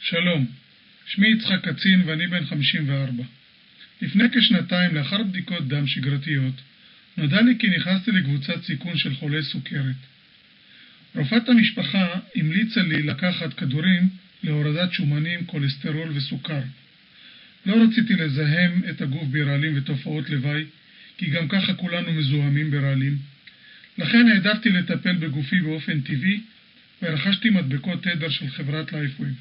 שלום, שמי יצחק קצין ואני בן 54. לפני כשנתיים, לאחר בדיקות דם שגרתיות, נודע לי כי נכנסתי לקבוצת סיכון של חולי סוכרת. רופאת המשפחה המליצה לי לקחת כדורים להורדת שומנים, כולסטרול וסוכר. לא רציתי לזהם את הגוף ברעלים ותופעות לוואי, כי גם ככה כולנו מזוהמים ברעלים. לכן העדפתי לטפל בגופי באופן טבעי, ורכשתי מדבקות תדר של חברת לייפווייב.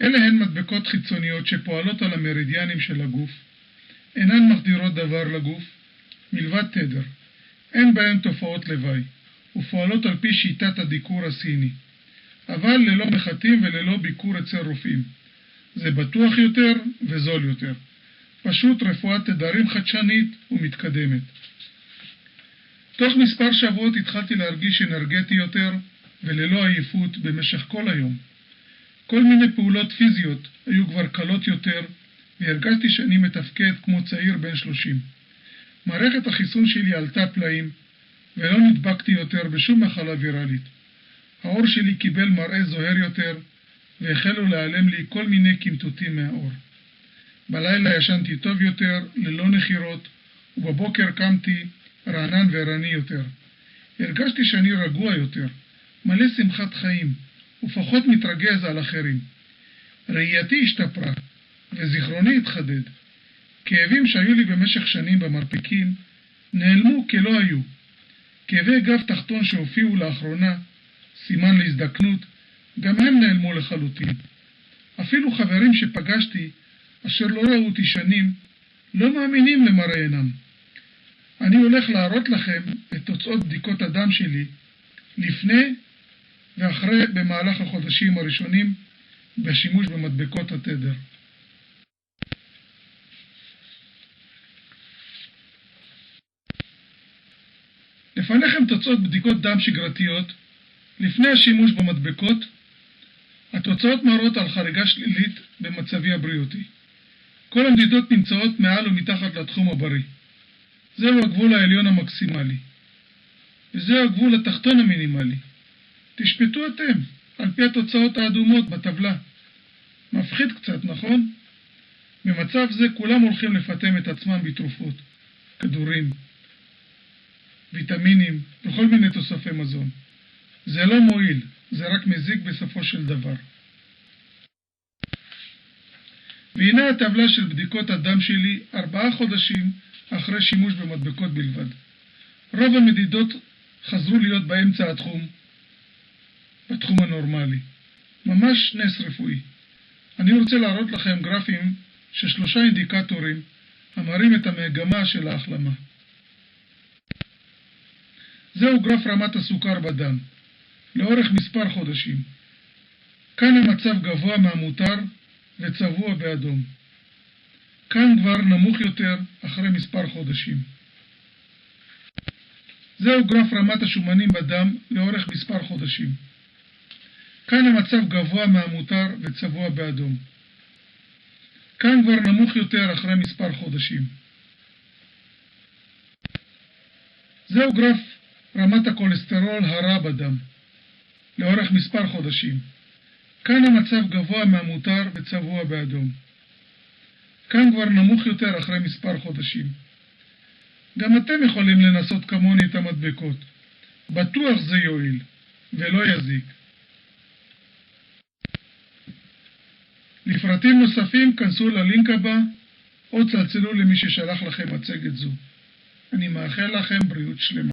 אלה הן מדבקות חיצוניות שפועלות על המרידיאנים של הגוף, אינן מחדירות דבר לגוף, מלבד תדר. אין בהן תופעות לוואי, ופועלות על פי שיטת הדיקור הסיני, אבל ללא מחטים וללא ביקור אצל רופאים. זה בטוח יותר וזול יותר. פשוט רפואת תדרים חדשנית ומתקדמת. תוך מספר שבועות התחלתי להרגיש אנרגטי יותר וללא עייפות במשך כל היום. כל מיני פעולות פיזיות היו כבר קלות יותר, והרגשתי שאני מתפקד כמו צעיר בן 30. מערכת החיסון שלי עלתה פלאים, ולא נדבקתי יותר בשום מחלה ויראלית. העור שלי קיבל מראה זוהר יותר, והחלו להיעלם לי כל מיני קמטוטים מהעור. בלילה ישנתי טוב יותר, ללא נחירות, ובבוקר קמתי רענן וערני יותר. הרגשתי שאני רגוע יותר, מלא שמחת חיים, ופחות מתרגז על אחרים. ראייתי השתפרה, וזיכרוני התחדד. כאבים שהיו לי במשך שנים במרפקים, נעלמו כלא היו. כאבי גב תחתון שהופיעו לאחרונה, סימן להזדקנות, גם הם נעלמו לחלוטין. אפילו חברים שפגשתי, אשר לא ראו אותי שנים, לא מאמינים למראה עינם. אני הולך להראות לכם את תוצאות בדיקות הדם שלי, לפני ואחרי במהלך החודשים הראשונים בשימוש במדבקות התדר. לפניכם תוצאות בדיקות דם שגרתיות לפני השימוש במדבקות. התוצאות מראות על חריגה שלילית במצבי הבריאותי. כל המדידות נמצאות מעל ומתחת לתחום הבריא. זהו הגבול העליון המקסימלי, וזהו הגבול התחתון המינימלי. תשפטו אתם, על פי התוצאות האדומות בטבלה. מפחיד קצת, נכון? במצב זה כולם הולכים לפתם את עצמם בתרופות, כדורים, ויטמינים וכל מיני תוספי מזון. זה לא מועיל, זה רק מזיק בסופו של דבר. והנה הטבלה של בדיקות הדם שלי 4 חודשים אחרי שימוש במדבקות בלבד. רוב המדידות חזרו להיות באמצע התחום, בתחום הנורמלי. ממש נס רפואי. אני רוצה להראות לכם גרפים של 3 אינדיקטורים המראים את המגמה של ההחלמה. זהו גרף רמת הסוכר בדם, לאורך מספר חודשים. כאן המצב גבוה מהמותר וצבוע באדום. כאן כבר נמוך יותר אחרי מספר חודשים. זהו גרף רמת השומנים בדם לאורך מספר חודשים. כאן המצב גבוה מהמותר וצבוע באדום. כאן כבר נמוך יותר אחרי מספר חודשים. זהו גרף רמת הכולסטרול הרע בדם, לאורך מספר חודשים. כאן המצב גבוה מהמותר וצבוע באדום. כאן כבר נמוך יותר אחרי מספר חודשים. גם אתם יכולים לנסות כמוני את המדבקות. בטוח זה יועיל, ולא יזיק. לפרטים נוספים כנסו ללינק הבא, או צלצלו למי ששלח לכם מצגת זו. אני מאחל לכם בריאות שלמה.